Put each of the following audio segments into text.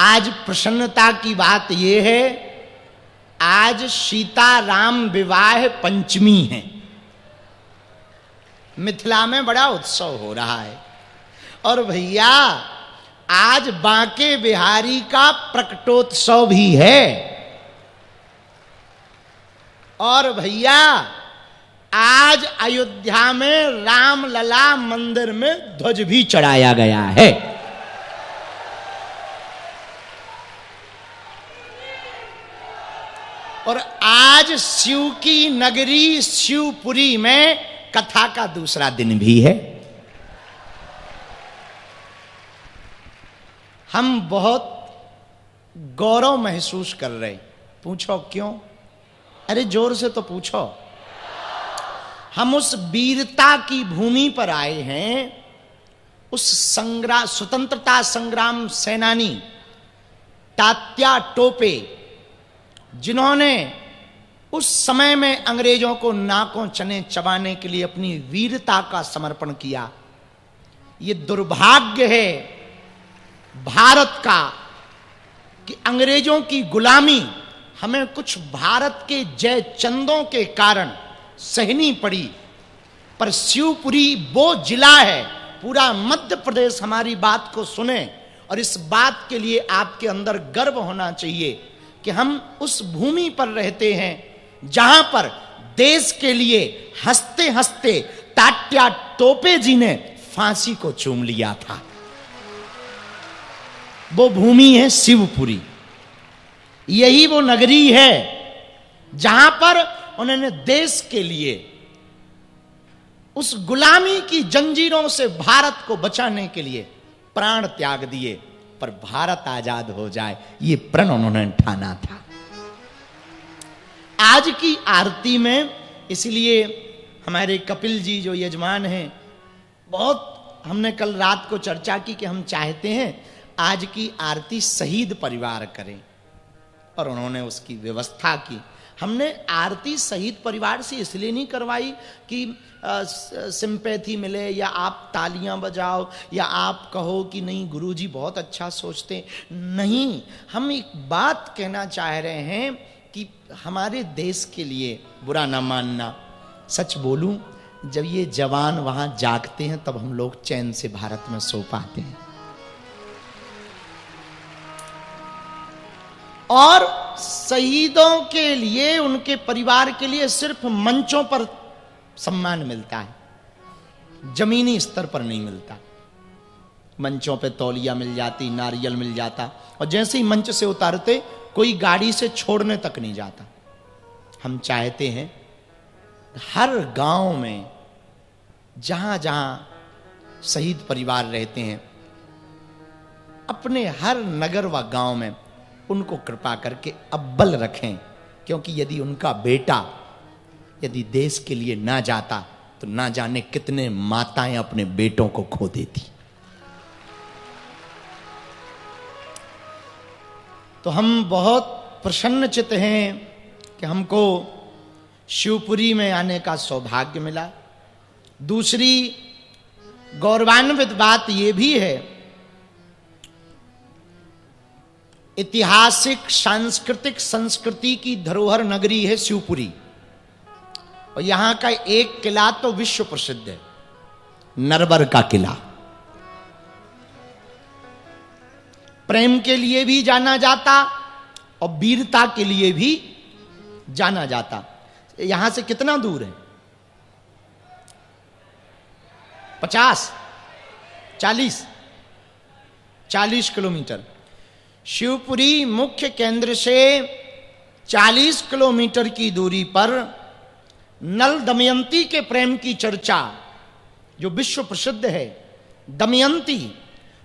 आज प्रसन्नता की बात यह है, आज सीता राम विवाह पंचमी है। मिथिला में बड़ा उत्सव हो रहा है। और भैया आज बांके बिहारी का प्रकटोत्सव भी है। और भैया आज अयोध्या में रामलला मंदिर में ध्वज भी चढ़ाया गया है। और आज शिव की नगरी शिवपुरी में कथा का दूसरा दिन भी है। हम बहुत गौरव महसूस कर रहे। पूछो क्यों? अरे जोर से तो पूछो। हम उस वीरता की भूमि पर आए हैं। उस स्वतंत्रता संग्राम सेनानी तात्या टोपे, जिन्होंने उस समय में अंग्रेजों को नाकों चने चबाने के लिए अपनी वीरता का समर्पण किया। ये दुर्भाग्य है भारत का कि अंग्रेजों की गुलामी हमें कुछ भारत के जय चंदों के कारण सहनी पड़ी। पर शिवपुरी वो जिला है, पूरा मध्य प्रदेश हमारी बात को सुने। और इस बात के लिए आपके अंदर गर्व होना चाहिए कि हम उस भूमि पर रहते हैं जहां पर देश के लिए हंसते हंसते तात्या टोपे जी ने फांसी को चूम लिया था। वो भूमि है शिवपुरी। यही वो नगरी है जहां पर उन्होंने देश के लिए उस गुलामी की जंजीरों से भारत को बचाने के लिए प्राण त्याग दिए। पर भारत आजाद हो जाए, ये प्रण उन्होंने ठाना था। आज की आरती में इसलिए हमारे कपिल जी जो यजमान हैं, बहुत हमने कल रात को चर्चा की कि हम चाहते हैं आज की आरती शहीद परिवार करें। और उन्होंने उसकी व्यवस्था की। हमने आरती शहीद परिवार से इसलिए नहीं करवाई कि सिंपैथी मिले या आप तालियां बजाओ या आप कहो कि नहीं गुरुजी बहुत अच्छा सोचते। नहीं, हम एक बात कहना चाह रहे हैं कि हमारे देश के लिए, बुरा ना मानना, सच बोलूं, जब ये जवान वहां जागते हैं तब हम लोग चैन से भारत में सो पाते हैं। और शहीदों के लिए, उनके परिवार के लिए सिर्फ मंचों पर सम्मान मिलता है, जमीनी स्तर पर नहीं मिलता। मंचों पे तौलिया मिल जाती, नारियल मिल जाता, और जैसे ही मंच से उतारते कोई गाड़ी से छोड़ने तक नहीं जाता। हम चाहते हैं हर गांव में जहां जहां शहीद परिवार रहते हैं, अपने हर नगर व गांव में उनको कृपा करके अव्वल रखें। क्योंकि यदि उनका बेटा यदि देश के लिए ना जाता तो ना जाने कितने माताएं अपने बेटों को खो देती। तो हम बहुत प्रसन्नचित्त हैं कि हमको शिवपुरी में आने का सौभाग्य मिला। दूसरी गौरवान्वित बात यह भी है, ऐतिहासिक सांस्कृतिक संस्कृति की धरोहर नगरी है शिवपुरी। और यहां का एक किला तो विश्व प्रसिद्ध है, नरवर का किला। प्रेम के लिए भी जाना जाता और वीरता के लिए भी जाना जाता। यहां से कितना दूर है? 50, 40 किलोमीटर। शिवपुरी मुख्य केंद्र से 40 किलोमीटर की दूरी पर नल दमयंती के प्रेम की चर्चा जो विश्व प्रसिद्ध है। दमयंती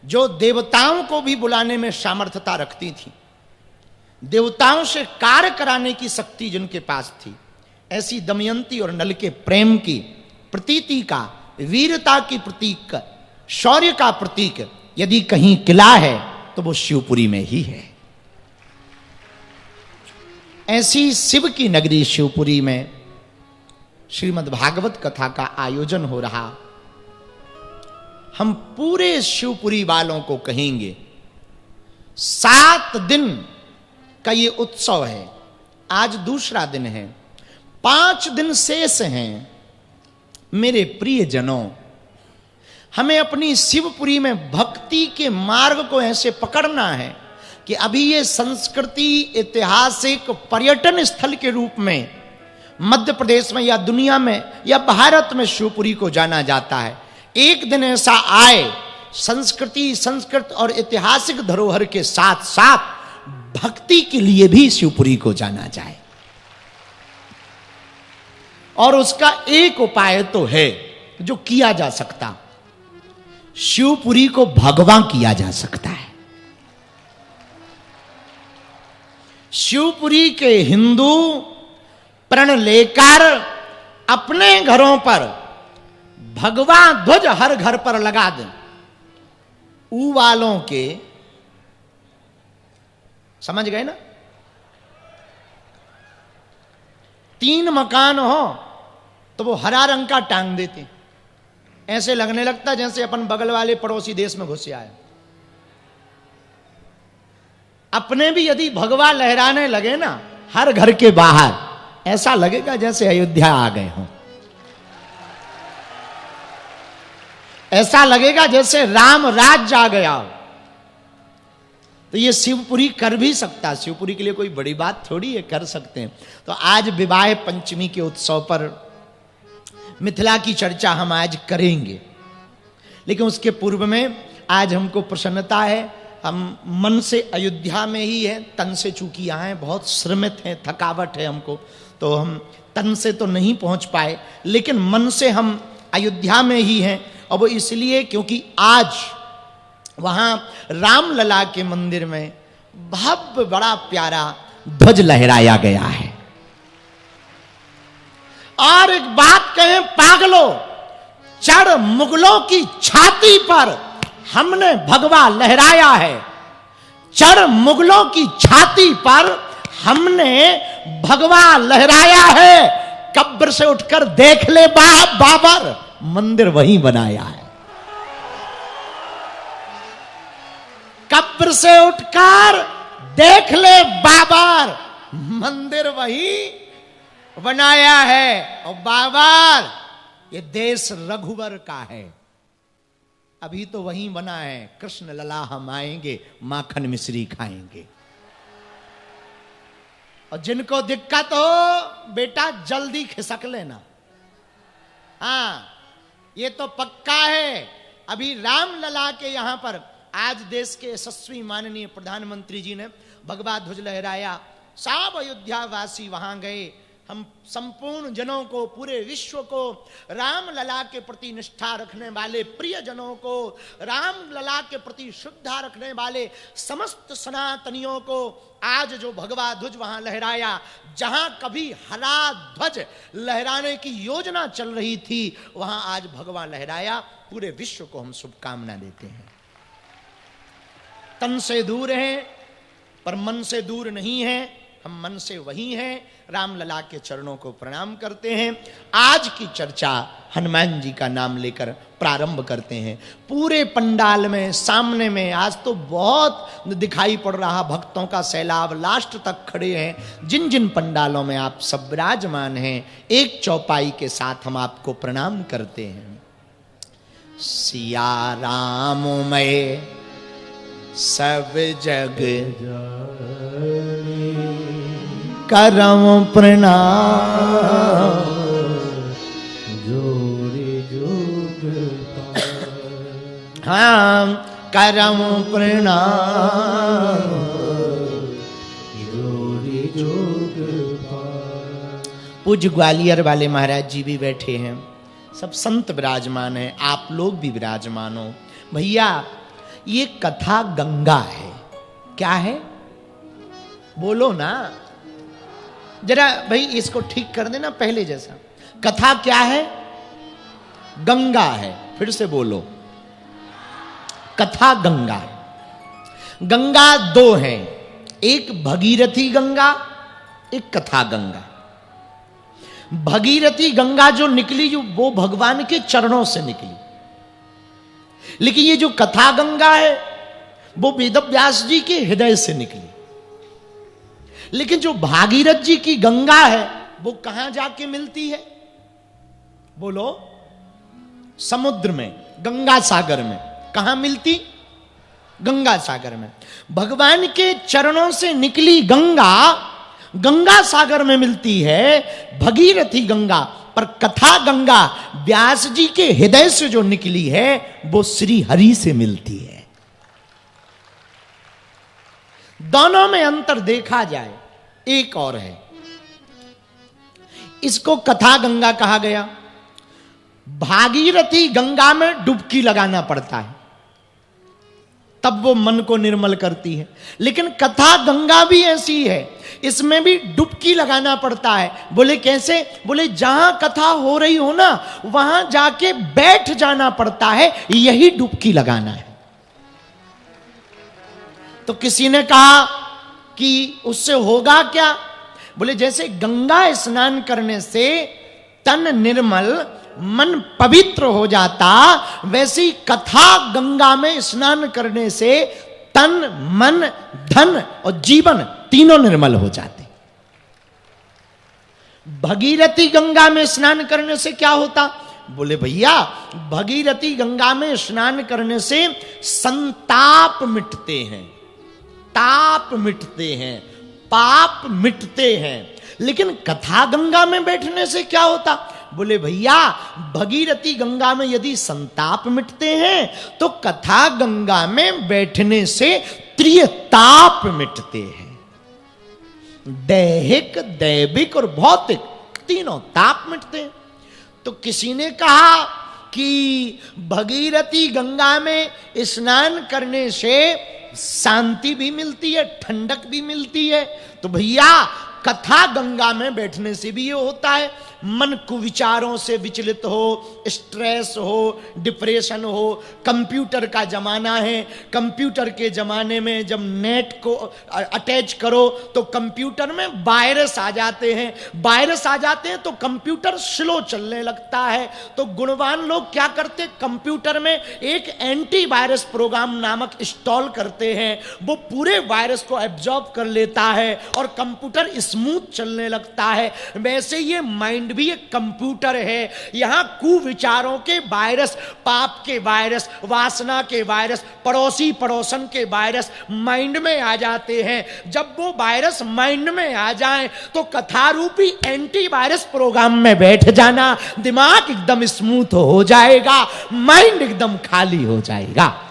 जो देवताओं को भी बुलाने में सामर्थ्यता रखती थी, देवताओं से कार्य कराने की शक्ति जिनके पास थी, ऐसी दमयंती और नल के प्रेम की प्रतीति का, वीरता की प्रतीक, शौर्य का प्रतीक यदि कहीं किला है तो वो शिवपुरी में ही है। ऐसी शिव की नगरी शिवपुरी में श्रीमद् भागवत कथा का आयोजन हो रहा। हम पूरे शिवपुरी वालों को कहेंगे 7 दिन का ये उत्सव है। आज दूसरा दिन है, 5 दिन शेष हैं। मेरे प्रिय जनों, हमें अपनी शिवपुरी में भक्ति के मार्ग को ऐसे पकड़ना है कि अभी ये संस्कृति ऐतिहासिक पर्यटन स्थल के रूप में मध्य प्रदेश में या दुनिया में या भारत में शिवपुरी को जाना जाता है। एक दिन ऐसा आए, संस्कृति, संस्कृत और ऐतिहासिक धरोहर के साथ साथ भक्ति के लिए भी शिवपुरी को जाना जाए। और उसका एक उपाय तो है जो किया जा सकता, शिवपुरी को भगवा किया जा सकता है। शिवपुरी के हिंदू प्रण लेकर अपने घरों पर भगवा ध्वज हर घर पर लगा दें। ऊ वालों के, समझ गए ना, 3 मकान हो तो वो हरा रंग का टांग देते, ऐसे लगने लगता जैसे अपन बगल वाले पड़ोसी देश में घुस आए। अपने भी यदि भगवा लहराने लगे ना हर घर के बाहर, ऐसा लगेगा जैसे अयोध्या आ गए हों, ऐसा लगेगा जैसे राम राज्य आ गया हो। तो ये शिवपुरी कर भी सकता, शिवपुरी के लिए कोई बड़ी बात थोड़ी है, कर सकते हैं। तो आज विवाह पंचमी के उत्सव पर मिथिला की चर्चा हम आज करेंगे, लेकिन उसके पूर्व में आज हमको प्रसन्नता है, हम मन से अयोध्या में ही हैं, तन से चूंकि यहाँ हैं, बहुत श्रमित हैं, थकावट है हमको, तो हम तन से तो नहीं पहुंच पाए, लेकिन मन से हम अयोध्या में ही हैं। और वो इसलिए क्योंकि आज वहाँ रामलला के मंदिर में भव्य बड़ा प्यारा ध्वज लहराया गया है। और एक बात कहें पागलों, चढ़ मुगलों की छाती पर हमने भगवा लहराया है। चढ़ मुगलों की छाती पर हमने भगवा लहराया है। कब्र से उठकर देख ले बाबर, मंदिर वहीं बनाया है। कब्र से उठकर देख ले बाबर, मंदिर वहीं बनाया है। और बाबर, ये देश रघुवर का है, अभी तो वहीं बना है। कृष्ण लला हम आएंगे, माखन मिश्री खाएंगे। और जिनको दिक्कत हो बेटा जल्दी खिसक लेना। हाँ, ये तो पक्का है। अभी रामलला के यहां पर आज देश के यशस्वी माननीय प्रधानमंत्री जी ने भगवा ध्वज लहराया, सब अयोध्यावासी वहां गए। हम संपूर्ण जनों को, पूरे विश्व को, रामलला के प्रति निष्ठा रखने वाले प्रियजनों को, रामलला के प्रति श्रद्धा रखने वाले समस्त सनातनियों को आज जो भगवा ध्वज वहां लहराया, जहां कभी हरा ध्वज लहराने की योजना चल रही थी, वहां आज भगवा लहराया। पूरे विश्व को हम शुभकामना देते हैं। तन से दूर हैं पर मन से दूर नहीं है, हम मन से वही हैं। रामलला के चरणों को प्रणाम करते हैं। आज की चर्चा हनुमान जी का नाम लेकर प्रारंभ करते हैं। पूरे पंडाल में, सामने में आज तो बहुत दिखाई पड़ रहा भक्तों का सैलाब, लास्ट तक खड़े हैं। जिन जिन पंडालों में आप सब विराजमान हैं, एक चौपाई के साथ हम आपको प्रणाम करते हैं। सिया राम मैं सब जग करम प्रणाम, जोड़ी जोग हाँ करम प्रणाम, जोड़ी जोग। पूज्य ग्वालियर वाले महाराज जी भी बैठे हैं, सब संत विराजमान हैं, आप लोग भी विराजमान हो। भैया ये कथा गंगा है। क्या है बोलो ना जरा भाई, इसको ठीक कर देना पहले जैसा। कथा क्या है? गंगा है। फिर से बोलो, कथा गंगा। गंगा 2 हैं, एक भगीरथी गंगा, एक कथा गंगा। भगीरथी गंगा जो निकली, जो वो भगवान के चरणों से निकली। लेकिन ये जो कथा गंगा है, वो वेद व्यास जी के हृदय से निकली। लेकिन जो भागीरथ जी की गंगा है वो कहां जाके मिलती है? बोलो, समुद्र में, गंगा सागर में। कहां मिलती? गंगा सागर में। भगवान के चरणों से निकली गंगा गंगा सागर में मिलती है, भगीरथी गंगा। पर कथा गंगा व्यास जी के हृदय से जो निकली है वो श्री हरि से मिलती है। दोनों में अंतर देखा जाए एक और है। इसको कथा गंगा कहा गया। भागीरथी गंगा में डुबकी लगाना पड़ता है, तब वो मन को निर्मल करती है। लेकिन कथा गंगा भी ऐसी है, इसमें भी डुबकी लगाना पड़ता है। बोले कैसे? बोले जहां कथा हो रही हो ना, वहां जाके बैठ जाना पड़ता है, यही डुबकी लगाना है। तो किसी ने कहा कि उससे होगा क्या? बोले जैसे गंगा स्नान करने से तन निर्मल, मन पवित्र हो जाता, वैसे ही कथा गंगा में स्नान करने से तन, मन, धन और जीवन तीनों निर्मल हो जाते। भगीरथी गंगा में स्नान करने से क्या होता? बोले भैया, भगीरथी गंगा में स्नान करने से संताप मिटते हैं, ताप मिटते हैं, पाप मिटते हैं। लेकिन कथा गंगा में बैठने से क्या होता? बोले भैया, भगीरथी गंगा में यदि संताप मिटते हैं तो कथा गंगा में बैठने से त्रिताप मिटते हैं। दैहिक, दैविक और भौतिक तीनों ताप मिटते हैं। तो किसी ने कहा कि भगीरथी गंगा में स्नान करने से शांति भी मिलती है, ठंडक भी मिलती है। तो भैया, कथा गंगा में बैठने से भी ये होता है, मन कुविचारों से विचलित हो, स्ट्रेस हो, डिप्रेशन हो। कंप्यूटर का जमाना है, कंप्यूटर के जमाने में जब नेट को अटैच करो तो कंप्यूटर में वायरस आ जाते हैं, वायरस आ जाते हैं तो कंप्यूटर स्लो चलने लगता है। तो गुणवान लोग क्या करते? कंप्यूटर में एक एंटीवायरस प्रोग्राम नामक इंस्टॉल करते हैं, वो पूरे वायरस को एब्जॉर्ब कर लेता है और कंप्यूटर स्मूथ चलने लगता है। वैसे ये माइंड भी एक कंप्यूटर है। यहां कुविचारों के वायरस, पाप के वायरस, वासना के वायरस, पड़ोसी पड़ोसन के वायरस माइंड में आ जाते हैं। जब वो वायरस माइंड में आ जाएं तो कथा रूपी एंटीवायरस प्रोग्राम में बैठ जाना, दिमाग एकदम स्मूथ हो जाएगा, माइंड एकदम खाली हो जाएगा।